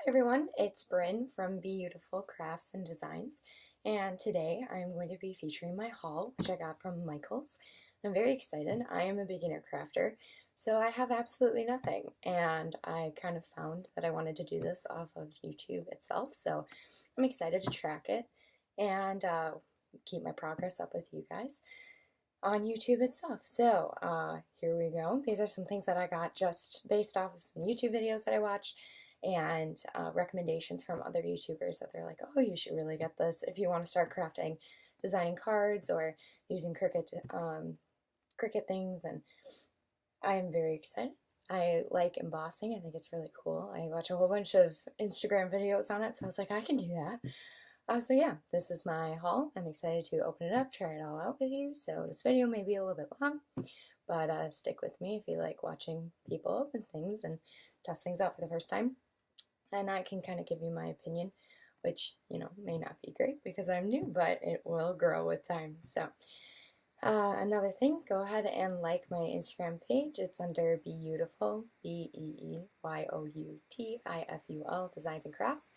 everyone, it's Bryn from Beautiful Crafts and Designs, and today I'm going to be featuring my haul, which I got from Micheals. I'm very excited. I am a beginner crafter, so I have absolutely nothing, and I kind of found that I wanted to do this off of YouTube itself, so I'm excited to track it and keep my progress up with you guys on YouTube itself. So here we go. These are some things that I got just based off of some YouTube videos that I watched and recommendations from other YouTubers that they're like, oh, you should really get this if you want to start crafting, designing cards or using Cricut things, and I am very excited. I like embossing. I think it's really cool. I watch a whole bunch of Instagram videos on it, so I was like, I can do that. So yeah, this is my haul. I'm excited to open it up, try it all out with you. So this video may be a little bit long, but stick with me if you like watching people open things and test things out for the first time. And I can kind of give you my opinion, which, you know, may not be great because I'm new, but it will grow with time. So another thing, go ahead and like my Instagram page. It's under Beautiful, BEEYOUTIFUL, Designs and Crafts.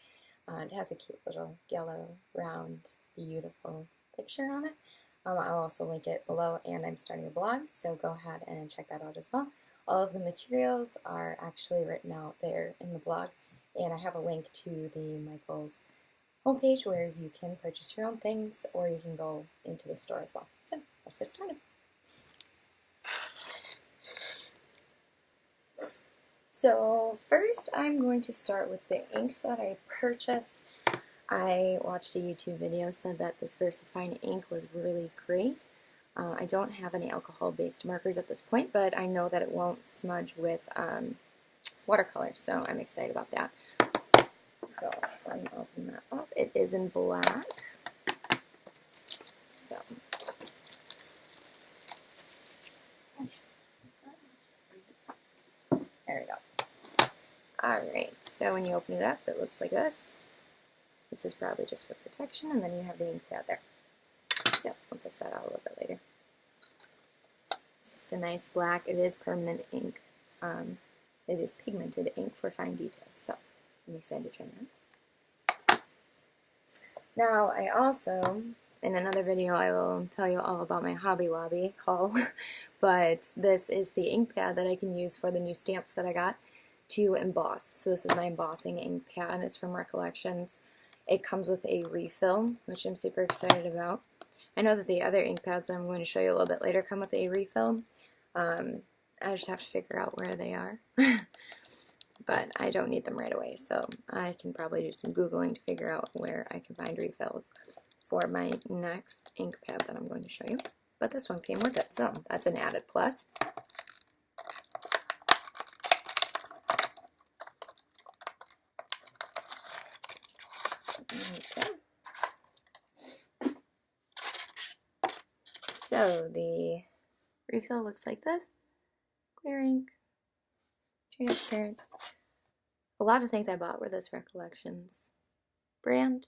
It has a cute little yellow, round, beautiful picture on it. I'll also link it below, and I'm starting a blog, so go ahead and check that out as well. All of the materials are actually written out there in the blog, and I have a link to the Micheals homepage where you can purchase your own things, or you can go into the store as well. So let's get started. So first I'm going to start with the inks that I purchased. I watched a YouTube video, said that this VersaFine ink was really great. I don't have any alcohol-based markers at this point, but I know that it won't smudge with watercolor, so I'm excited about that. So let's go ahead and open that up. It is in black. So there we go. Alright, so when you open it up, it looks like this. This is probably just for protection, and then you have the ink pad there. So we'll test that out a little bit later. It's just a nice black. It is permanent ink. It is pigmented ink for fine details, so I'm excited to try that. Now, I also, in another video, I will tell you all about my Hobby Lobby haul, but this is the ink pad that I can use for the new stamps that I got to emboss. So this is my embossing ink pad. It's from Recollections. It comes with a refill, which I'm super excited about. I know that the other ink pads that I'm going to show you a little bit later come with a refill. I just have to figure out where they are. But I don't need them right away, so I can probably do some Googling to figure out where I can find refills for my next ink pad that I'm going to show you. But this one came with it, so that's an added plus. Okay. So the refill looks like this. Clear ink, transparent. A lot of things I bought were this Recollections brand.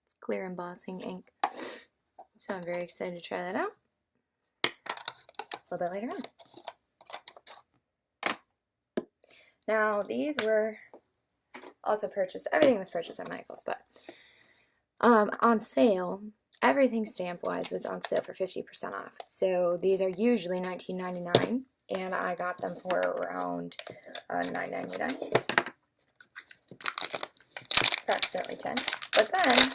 It's clear embossing ink. So I'm very excited to try that out a little bit later on. Now these were also purchased, everything was purchased at Micheals, but on sale, everything stamp-wise was on sale for 50% off. So these are usually $19.99, and I got them for around $9.99, approximately 10. But then,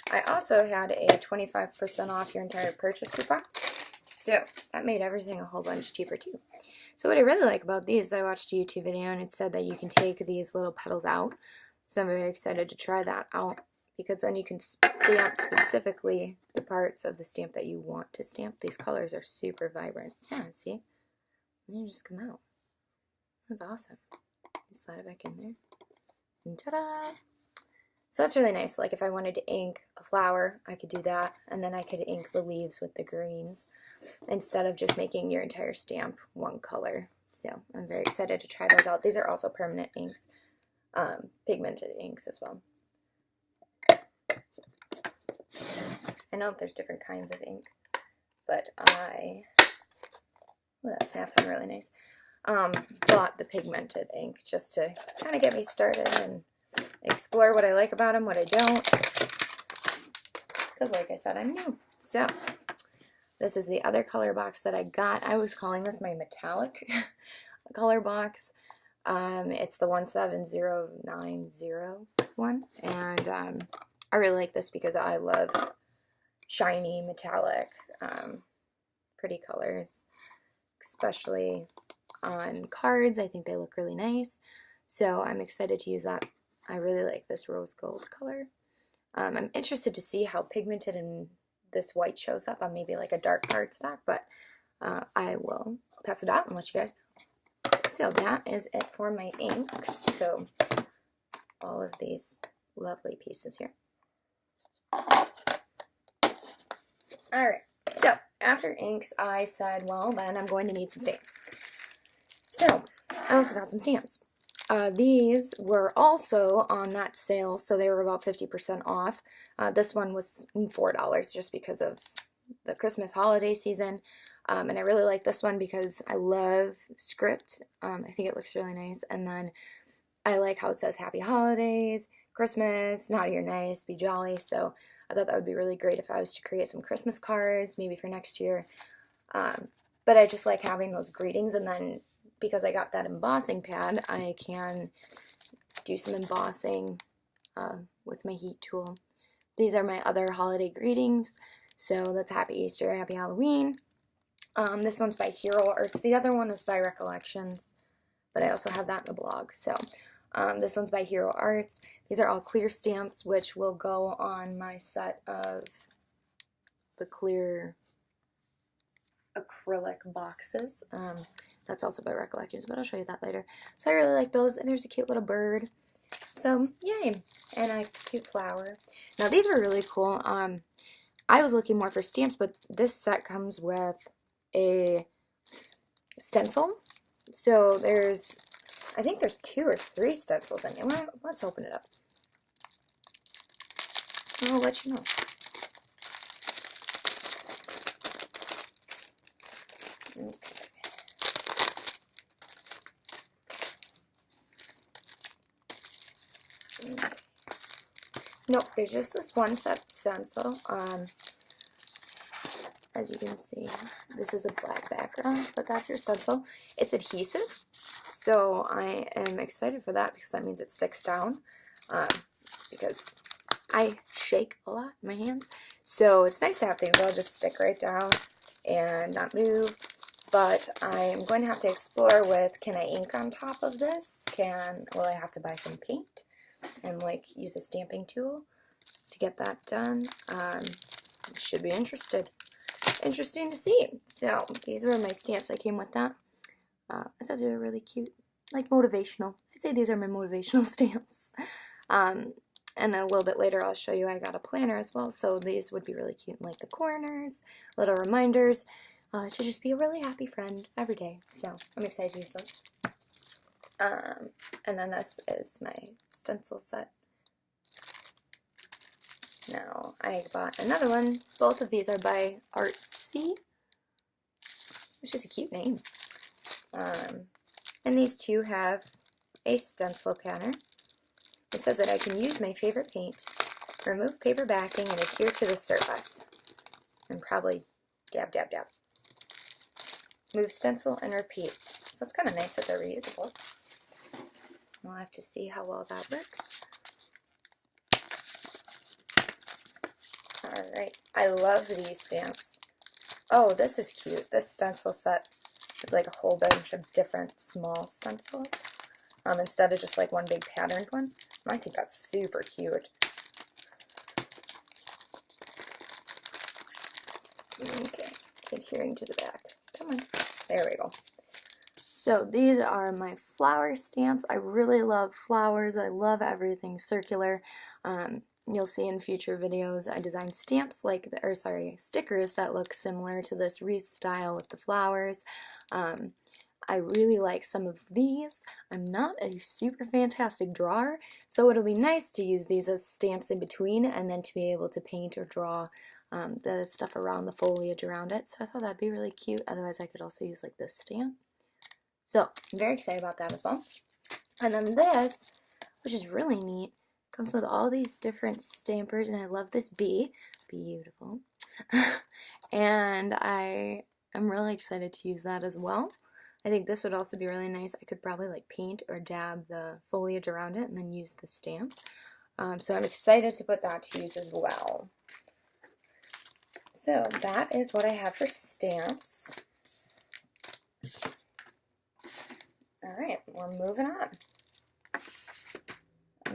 I also had a 25% off your entire purchase coupon, so that made everything a whole bunch cheaper too. So what I really like about these, I watched a YouTube video and it said that you can take these little petals out. So I'm very excited to try that out, because then you can stamp specifically the parts of the stamp that you want to stamp. These colors are super vibrant. Yeah, see? And they just come out. That's awesome. Just slide it back in there. And ta-da! So that's really nice. Like if I wanted to ink a flower, I could do that, and then I could ink the leaves with the greens instead of just making your entire stamp one color. So I'm very excited to try those out. These are also permanent inks, pigmented inks as well. I know that there's different kinds of ink, but that snaps on really nice. bought the pigmented ink just to kind of get me started and explore what I like about them, what I don't, because like I said, I'm new. So this is the other color box that I got. I was calling this my metallic color box. It's the 17090 one, and I really like this because I love shiny, metallic, pretty colors, especially on cards. I think they look really nice, so I'm excited to use that. I really like this rose gold color. I'm interested to see how pigmented and this white shows up on maybe like a dark cardstock, but I will test it out and let you guys know. So that is it for my inks. So all of these lovely pieces here. Alright, so after inks, I said, well, then I'm going to need some stamps. So I also got some stamps. These were also on that sale, so they were about 50% off. This one was $4 just because of the Christmas holiday season. And I really like this one because I love script. I think it looks really nice. And then I like how it says Happy Holidays, Christmas, naughty or nice, be jolly. So I thought that would be really great if I was to create some Christmas cards, maybe for next year. But I just like having those greetings, and then because I got that embossing pad, I can do some embossing with my heat tool. These are my other holiday greetings. So that's Happy Easter, Happy Halloween. This one's by Hero Arts. The other one was by Recollections, but I also have that in the blog. So this one's by Hero Arts. These are all clear stamps, which will go on my set of the clear acrylic boxes. That's also by Recollections, but I'll show you that later. So I really like those, and there's a cute little bird. So yay, and a cute flower. Now these were really cool. I was looking more for stamps, but this set comes with a stencil. So there's, I think there's 2 or 3 stencils in it. Let's open it up. I'll let you know. Okay. Nope, there's just this one set stencil. As you can see, this is a black background, but that's your stencil. It's adhesive, so I am excited for that because that means it sticks down, because I shake a lot in my hands. So it's nice to have things that'll just stick right down and not move. But I am going to have to explore with, can I ink on top of this? Will I have to buy some paint and like use a stamping tool to get that done? Should be interesting to see. So these were my stamps that came with that. I thought they were really cute, like motivational. I'd say these are my motivational stamps. And a little bit later I'll show you I got a planner as well, so these would be really cute in like the corners, little reminders to just be a really happy friend every day. So I'm excited to use those. And then this is my stencil set. Now, I bought another one. Both of these are by Artsy, which is a cute name. And these two have a stencil pattern. It says that I can use my favorite paint, remove paper backing, and adhere to the surface. And probably dab, dab, dab. Move stencil and repeat. So it's kind of nice that they're reusable. We'll have to see how well that works. Alright, I love these stamps. Oh, this is cute. This stencil set is like a whole bunch of different small stencils, instead of just like one big patterned one. I think that's super cute. Okay, adhering to the back. Come on. There we go. So these are my flower stamps. I really love flowers. I love everything circular. You'll see in future videos I designed stamps stickers that look similar to this wreath style with the flowers. I really like some of these. I'm not a super fantastic drawer, so it'll be nice to use these as stamps in between and then to be able to paint or draw the stuff around the foliage around it. So I thought that'd be really cute. Otherwise I could also use like this stamp. So I'm very excited about that as well. And then this, which is really neat, comes with all these different stampers, and I love this bee. Beautiful. And I'm really excited to use that as well. I think this would also be really nice. I could probably like paint or dab the foliage around it and then use the stamp. So I'm excited to put that to use as well. So that is what I have for stamps. All right, we're moving on.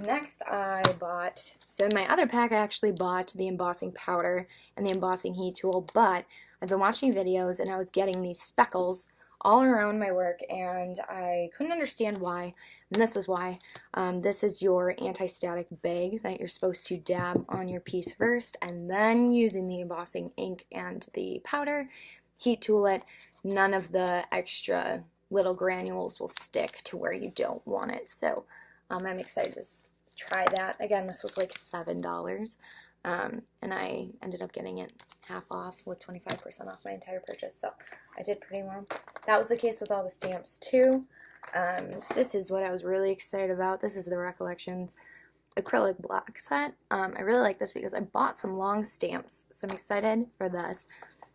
Next I bought, so in my other pack I actually bought the embossing powder and the embossing heat tool, but I've been watching videos and I was getting these speckles all around my work and I couldn't understand why, and this is why. This is your anti-static bag that you're supposed to dab on your piece first, and then using the embossing ink and the powder, heat tool it. None of the extra little granules will stick to where you don't want it, so I'm excited to try that. Again, this was like $7, and I ended up getting it half off with 25% off my entire purchase, so I did pretty well. That was the case with all the stamps too. This is what I was really excited about. This is the Recollections acrylic block set. I really like this because I bought some long stamps, so I'm excited for this.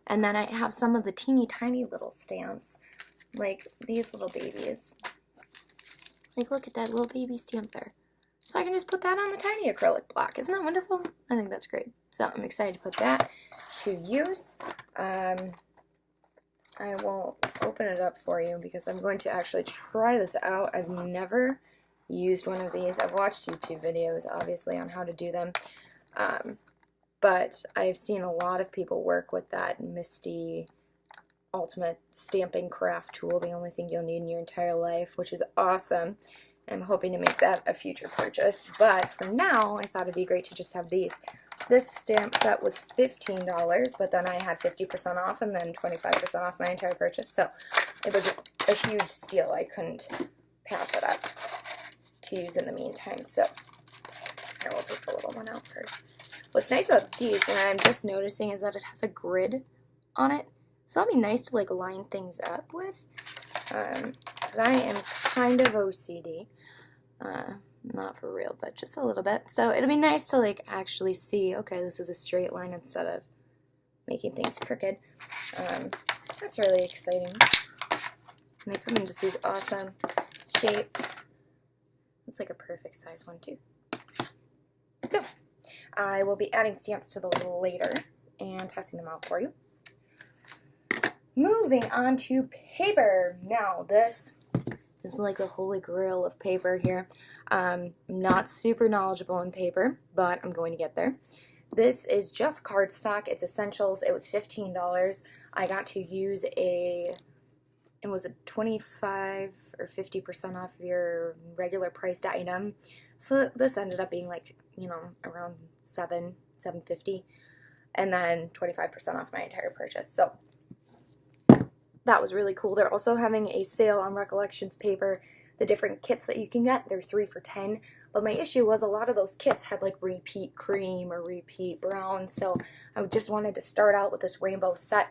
And then I have some of the teeny tiny little stamps, like these little babies. Like, look at that little baby stamp there. So I can just put that on the tiny acrylic block. Isn't that wonderful? I think that's great. So I'm excited to put that to use. I will open it up for you because I'm going to actually try this out. I've never used one of these. I've watched YouTube videos, obviously, on how to do them. But I've seen a lot of people work with that Misty Ultimate Stamping Craft tool, the only thing you'll need in your entire life, which is awesome. I'm hoping to make that a future purchase, but for now, I thought it'd be great to just have these. This stamp set was $15, but then I had 50% off and then 25% off my entire purchase, so it was a huge steal. I couldn't pass it up to use in the meantime, so I will take the little one out first. What's nice about these, and I'm just noticing, is that it has a grid on it, so that'll be nice to like line things up with, because I am kind of OCD. Not for real, but just a little bit. So it'll be nice to like actually see, okay, this is a straight line instead of making things crooked. That's really exciting. And they come in just these awesome shapes. It's like a perfect size one too. So I will be adding stamps to those later and testing them out for you. Moving on to paper. Now this is like the holy grail of paper here. I'm not super knowledgeable in paper, but I'm going to get there. This is just cardstock. It's Essentials. It was $15. I got to use it was a 25 or 50% off of your regular priced item. So this ended up being like, you know, around $7.50, and then 25% off my entire purchase. So that was really cool. They're also having a sale on Recollections paper, the different kits that you can get. They're 3 for $10. But my issue was a lot of those kits had like repeat cream or repeat brown. So I just wanted to start out with this rainbow set,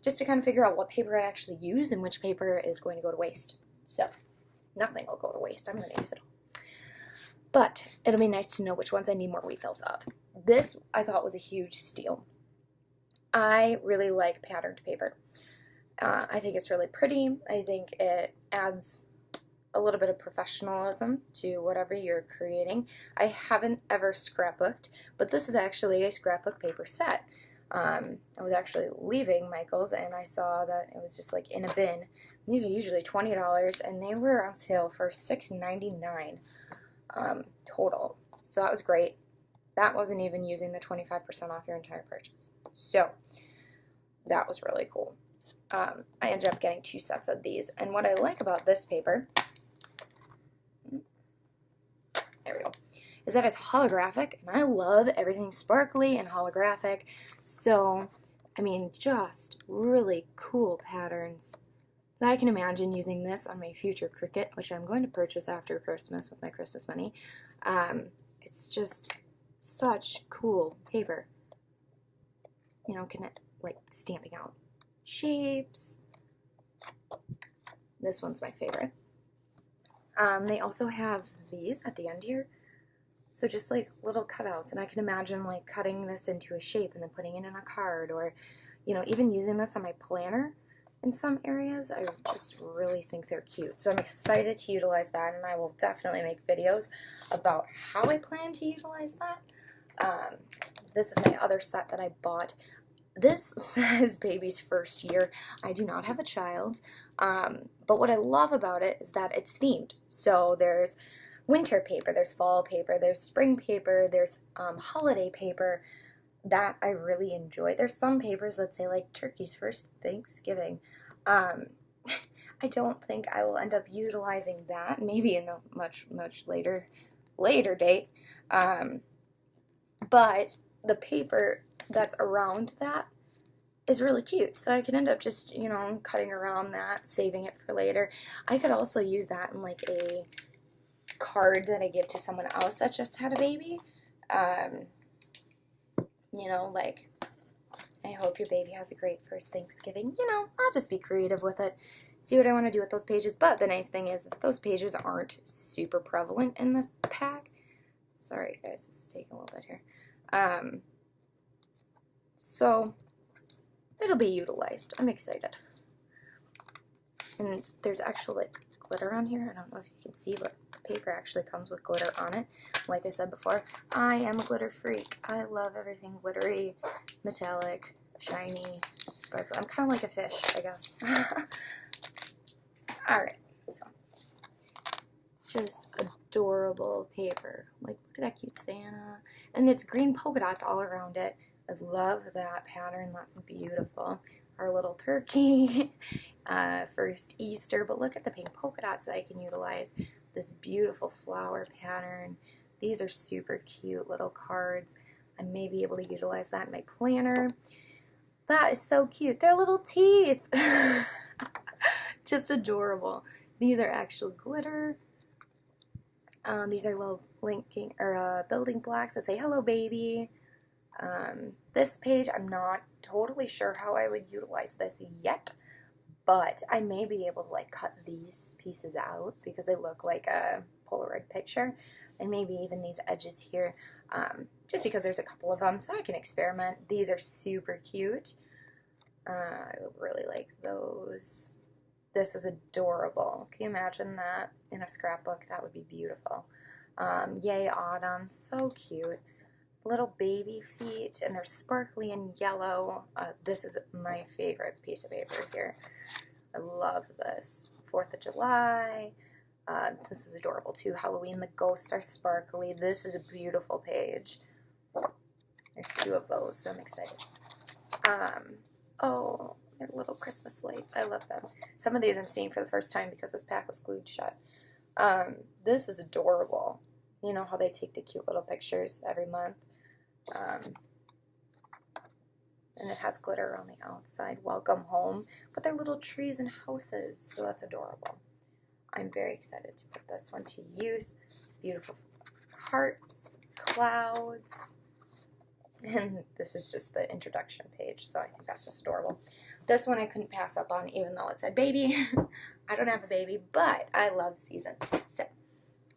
just to kind of figure out what paper I actually use and which paper is going to go to waste. So nothing will go to waste. I'm going to use it all. But it'll be nice to know which ones I need more refills of. This I thought was a huge steal. I really like patterned paper. I think it's really pretty. I think it adds a little bit of professionalism to whatever you're creating. I haven't ever scrapbooked, but this is actually a scrapbook paper set. I was actually leaving Micheals and I saw that it was just like in a bin. These are usually $20 and they were on sale for $6.99 total. So that was great. That wasn't even using the 25% off your entire purchase. So that was really cool. I ended up getting 2 sets of these, and what I like about this paper, there we go, is that it's holographic, and I love everything sparkly and holographic, so, I mean, just really cool patterns. So I can imagine using this on my future Cricut, which I'm going to purchase after Christmas with my Christmas money. It's just such cool paper. You know, like stamping out shapes. This one's my favorite. They also have these at the end here. So just like little cutouts, and I can imagine like cutting this into a shape and then putting it in a card, or, you know, even using this on my planner in some areas. I just really think they're cute. So I'm excited to utilize that, and I will definitely make videos about how I plan to utilize that. This is my other set that I bought. This says baby's first year. I do not have a child, but what I love about it is that it's themed. So there's winter paper, there's fall paper, there's spring paper, there's holiday paper that I really enjoy. There's some papers that say like turkey's first Thanksgiving. I don't think I will end up utilizing that, maybe in a much later date. But the paper that's around that is really cute, so I can end up just, you know, cutting around that, saving it for later. I could also use that in like a card that I give to someone else that just had a baby. You know, like, I hope your baby has a great first Thanksgiving. You know, I'll just be creative with it, see what I want to do with those pages. But the nice thing is that those pages aren't super prevalent in this pack. Sorry guys, this is taking a little bit here. So it'll be utilized. I'm excited. And there's actual like glitter on here. I don't know if you can see, but the paper actually comes with glitter on it. Like I said before, I am a glitter freak. I love everything glittery, metallic, shiny, sparkly. I'm kind of like a fish, I guess. Alright, so just adorable paper. Like, look at that cute Santa. And it's green polka dots all around it. I love that pattern. That's beautiful. Our little turkey, first Easter, but look at the pink polka dots that I can utilize. This beautiful flower pattern. These are super cute little cards. I may be able to utilize that in my planner. That is so cute. They're little teeth. Just adorable. These are actual glitter. These are little linking or building blocks that say hello baby. This page, I'm not totally sure how I would utilize this yet, but I may be able to like cut these pieces out because they look like a Polaroid picture, and maybe even these edges here, just because there's a couple of them, so I can experiment. These are super cute. I really like those. This is adorable. Can you imagine that in a scrapbook? That would be beautiful. Yay autumn, so cute. Little baby feet, and they're sparkly and yellow. This is my favorite piece of paper here. I love this. 4th of July. This is adorable too. Halloween, the ghosts are sparkly. This is a beautiful page. There's 2 of those, so I'm excited. Oh, they're little Christmas lights. I love them. Some of these I'm seeing for the first time because this pack was glued shut. This is adorable. You know how they take the cute little pictures every month. And it has glitter on the outside. Welcome home. But they're little trees and houses, so that's adorable. I'm very excited to put this one to use. Beautiful hearts, clouds, and this is just the introduction page, so I think that's just adorable. This one I couldn't pass up on, even though it said baby. I don't have a baby, but I love seasons, so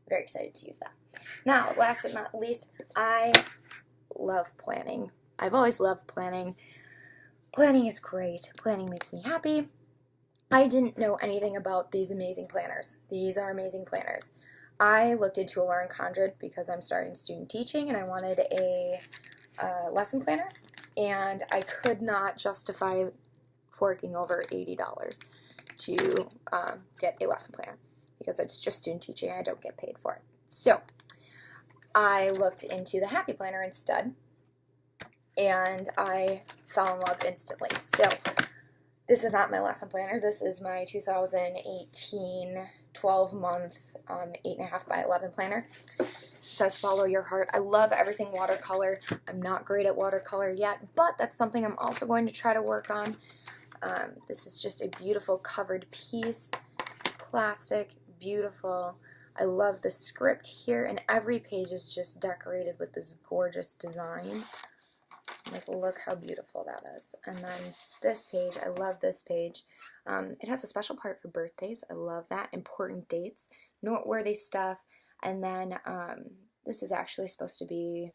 very excited to use that. Now, last but not least, I love planning. I've always loved planning. Planning is great. Planning makes me happy. I didn't know anything about these amazing planners. These are amazing planners. I looked into a Lauren Condren because I'm starting student teaching and I wanted a lesson planner, and I could not justify forking over $80 to get a lesson planner because it's just student teaching. I don't get paid for it. So I looked into the Happy Planner instead, and I fell in love instantly. So this is not my lesson planner. This is my 2018 12-month 8.5 by 11 planner. It says follow your heart. I love everything watercolor. I'm not great at watercolor yet, but that's something I'm also going to try to work on. This is just a beautiful covered piece. It's plastic, beautiful. I love the script here, and every page is just decorated with this gorgeous design. Like, look how beautiful that is. And then this page, I love this page. It has a special part for birthdays. I love that. Important dates, noteworthy stuff. And then this is actually supposed to be,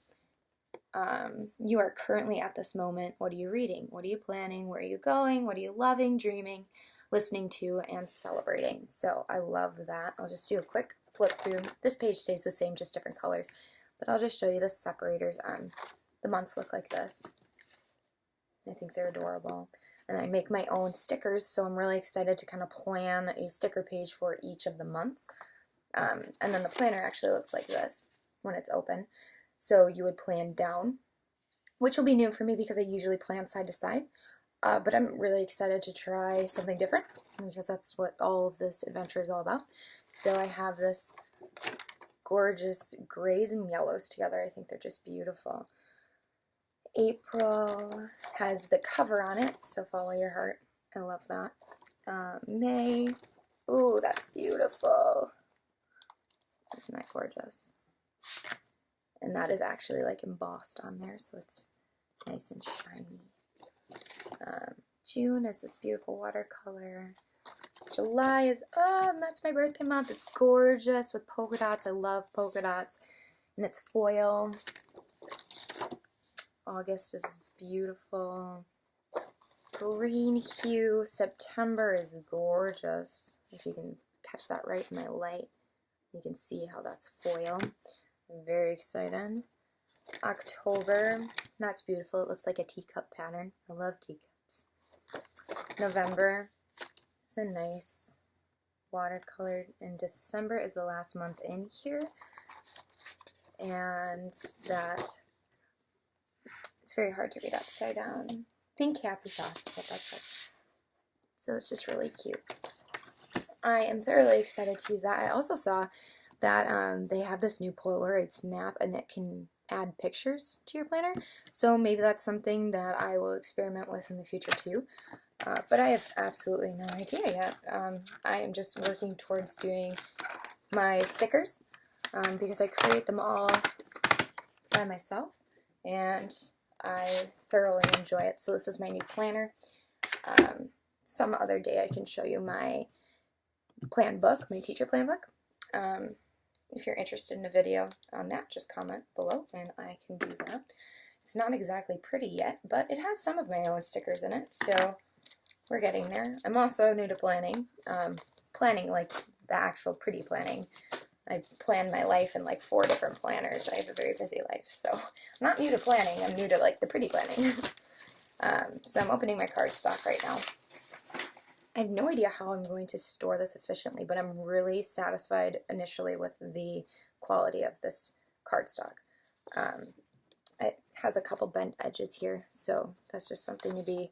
you are currently at this moment. What are you reading? What are you planning? Where are you going? What are you loving, dreaming, listening to, and celebrating? So I love that. I'll just do a quick flip through. This page stays the same, just different colors. But I'll just show you the separators. The months look like this. I think they're adorable. And I make my own stickers, so I'm really excited to kind of plan a sticker page for each of the months. And then the planner actually looks like this when it's open. So you would plan down, which will be new for me because I usually plan side to side. But I'm really excited to try something different because that's what all of this adventure is all about. So I have this gorgeous grays and yellows together. I think they're just beautiful. April has the cover on it, so follow your heart. I love that. May, ooh, that's beautiful. Isn't that gorgeous? And that is actually like embossed on there, so it's nice and shiny. June is this beautiful watercolor. July is, oh, and that's my birthday month. It's gorgeous with polka dots. I love polka dots. And it's foil. August is beautiful. Green hue. September is gorgeous. If you can catch that right in my light, you can see how that's foil. I'm very excited. October, that's beautiful. It looks like a teacup pattern. I love teacups. November is a nice watercolor, and December is the last month in here. And that, it's very hard to read upside down. Think happy thoughts is what that says. So it's just really cute. I am thoroughly excited to use that. I also saw that they have this new Polaroid snap and that can add pictures to your planner. So maybe that's something that I will experiment with in the future too. But I have absolutely no idea yet. I am just working towards doing my stickers because I create them all by myself and I thoroughly enjoy it. So this is my new planner. Some other day I can show you my plan book, my teacher plan book. If you're interested in a video on that, just comment below and I can do that. It's not exactly pretty yet, but it has some of my own stickers in it, so we're getting there. I'm also new to planning. Planning like the actual pretty planning. I plan my life in like 4 different planners. I have a very busy life, so I'm not new to planning. I'm new to like the pretty planning. So I'm opening my cardstock right now. I have no idea how I'm going to store this efficiently, but I'm really satisfied initially with the quality of this cardstock. It has a couple bent edges here, so that's just something to be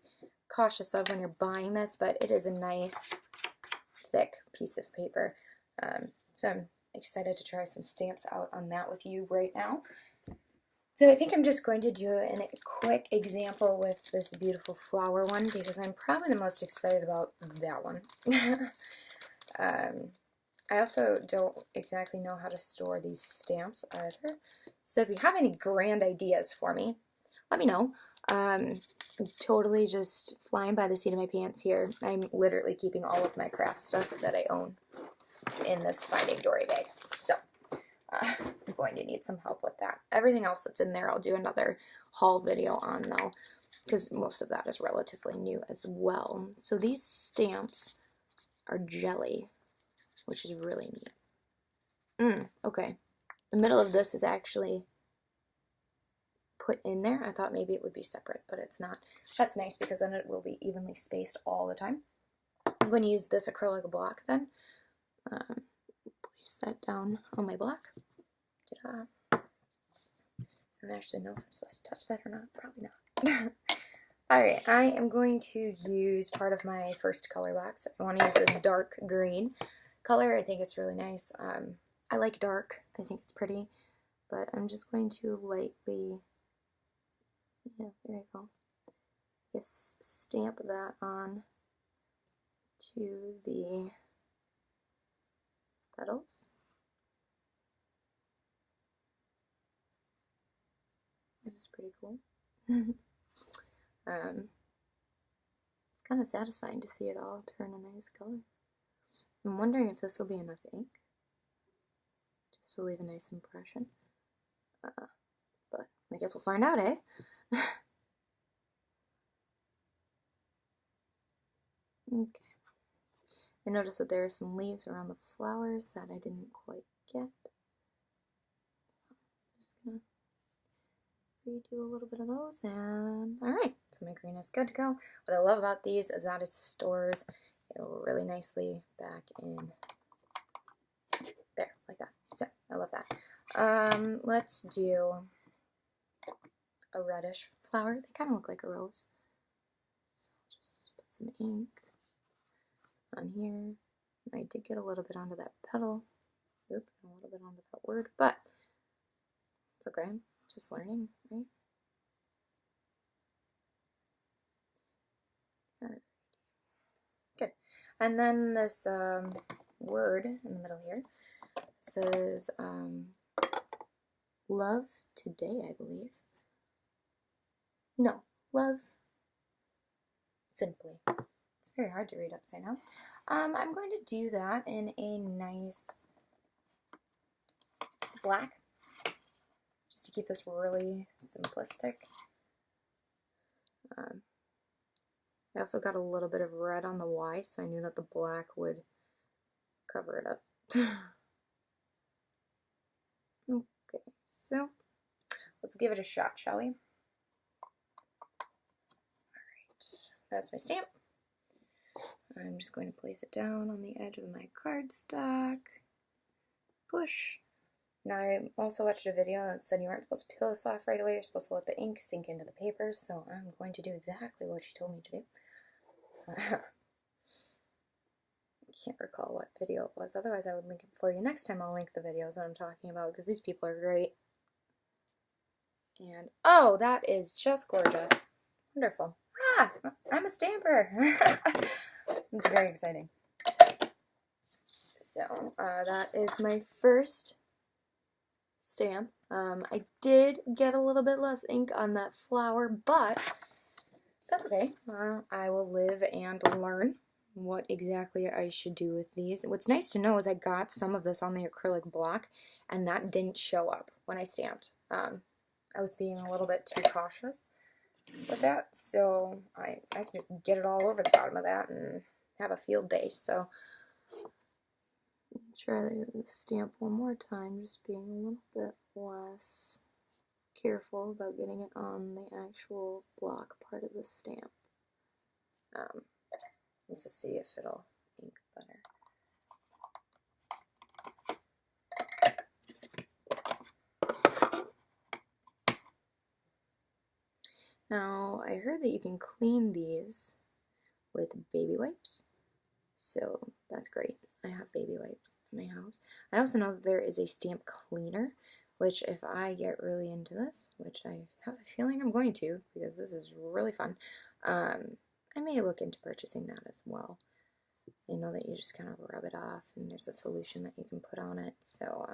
cautious of when you're buying this, but it is a nice, thick piece of paper. So I'm excited to try some stamps out on that with you right now. So I think I'm just going to do a quick example with this beautiful flower one because I'm probably the most excited about that one. I also don't exactly know how to store these stamps either. So if you have any grand ideas for me, let me know. I'm totally just flying by the seat of my pants here. I'm literally keeping all of my craft stuff that I own in this Finding Dory bag. So I'm going to need some help with that. Everything else that's in there I'll do another haul video on though, because most of that is relatively new as well. So these stamps are jelly, which is really neat. Okay. The middle of this is actually put in there. I thought maybe it would be separate, but it's not. That's nice because then it will be evenly spaced all the time. I'm going to use this acrylic block then. Place that down on my block. I don't actually know if I'm supposed to touch that or not. Probably not. Alright, I am going to use part of my first color box. I want to use this dark green color. I think it's really nice. I like dark. I think it's pretty. But I'm just going to lightly, yeah, there you go. Just stamp that on to the petals. This is pretty cool. It's kind of satisfying to see it all turn a nice color. I'm wondering if this will be enough ink just to leave a nice impression. But I guess we'll find out, eh? Okay. I noticed that there are some leaves around the flowers that I didn't quite get. So I'm just gonna redo a little bit of those, and alright, so my green is good to go. What I love about these is that it stores it really nicely back in there, like that. So I love that. Let's do a reddish flower. They kind of look like a rose. So I'll just put some ink on here. I did get a little bit onto that petal. Oop, a little bit onto that word, but it's okay. Just learning, right? Alright. Good. And then this word in the middle here says love today, I believe. No, love simply. It's very hard to read upside down. I'm going to do that in a nice black, just to keep this really simplistic. I also got a little bit of red on the Y, so I knew that the black would cover it up. Okay, so let's give it a shot, shall we? Alright, that's my stamp. I'm just going to place it down on the edge of my cardstock. Push. Now, I also watched a video that said you aren't supposed to peel this off right away. You're supposed to let the ink sink into the paper, so I'm going to do exactly what she told me to do. I can't recall what video it was, otherwise I would link it for you. Next time I'll link the videos that I'm talking about, because these people are great. And, oh, that is just gorgeous. Wonderful. Ah, I'm a stamper. It's very exciting. So, that is my first stamp. I did get a little bit less ink on that flower, but that's okay. I will live and learn what exactly I should do with these. What's nice to know is I got some of this on the acrylic block, and that didn't show up when I stamped. I was being a little bit too cautious with that, so I can just get it all over the bottom of that and have a field day. So try the stamp one more time, just being a little bit less careful about getting it on the actual block part of the stamp. Just to see if it'll ink better. Now, I heard that you can clean these with baby wipes, so that's great. I have baby wipes in my house. I also know that there is a stamp cleaner, which if I get really into this, which I have a feeling I'm going to, because this is really fun, I may look into purchasing that as well. I know that you just kind of rub it off, and there's a solution that you can put on it, so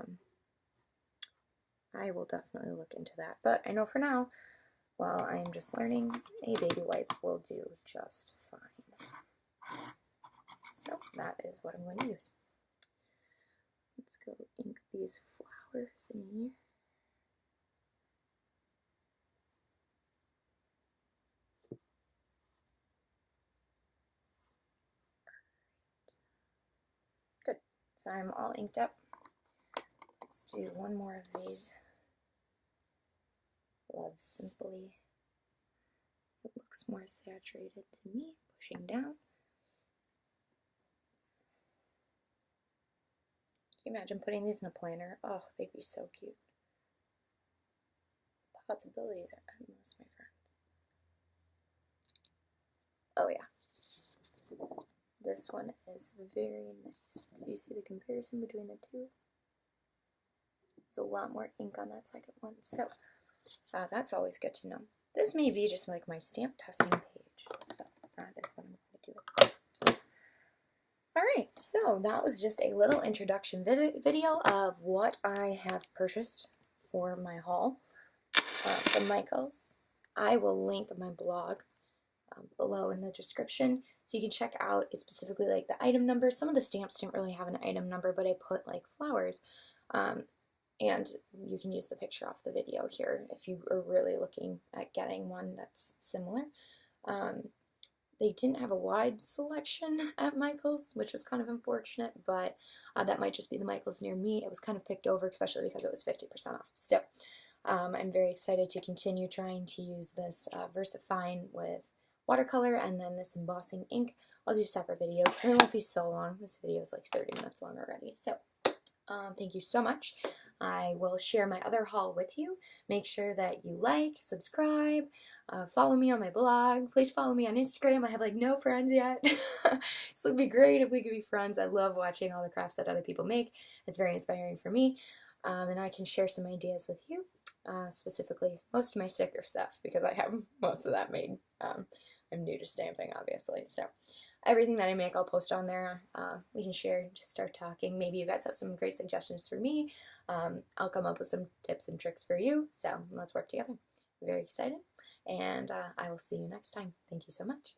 I will definitely look into that. But I know for now, while I'm just learning, a baby wipe will do just fine. So that is what I'm going to use. Let's go ink these flowers in here. Good. So I'm all inked up. Let's do one more of these. Love Simply. It looks more saturated to me. Pushing down. Can you imagine putting these in a planner? Oh, they'd be so cute. The possibilities are endless, my friends. Oh yeah. This one is very nice. Do you see the comparison between the two? There's a lot more ink on that second one, so that's always good to know. This may be just like my stamp testing page, so that is what I'm going to do with it. Alright, so that was just a little introduction video of what I have purchased for my haul from Micheals. I will link my blog below in the description, so you can check out specifically like the item number. Some of the stamps didn't really have an item number, but I put like flowers, and you can use the picture off the video here if you are really looking at getting one that's similar. They didn't have a wide selection at Michaels, which was kind of unfortunate, but that might just be the Michaels near me. It was kind of picked over, especially because it was 50% off. So I'm very excited to continue trying to use this VersaFine with watercolor and then this embossing ink. I'll do separate videos, so they won't be so long. This video is like 30 minutes long already. So thank you so much. I will share my other haul with you. Make sure that you like, subscribe, follow me on my blog. Please follow me on Instagram. I have like no friends yet. So it'd be great if we could be friends. I love watching all the crafts that other people make. It's very inspiring for me. And I can share some ideas with you, specifically most of my sticker stuff because I have most of that made. I'm new to stamping, obviously. So everything that I make, I'll post on there. We can share, just start talking. Maybe you guys have some great suggestions for me. I'll come up with some tips and tricks for you. So let's work together. I'm very excited, and I will see you next time. Thank you so much.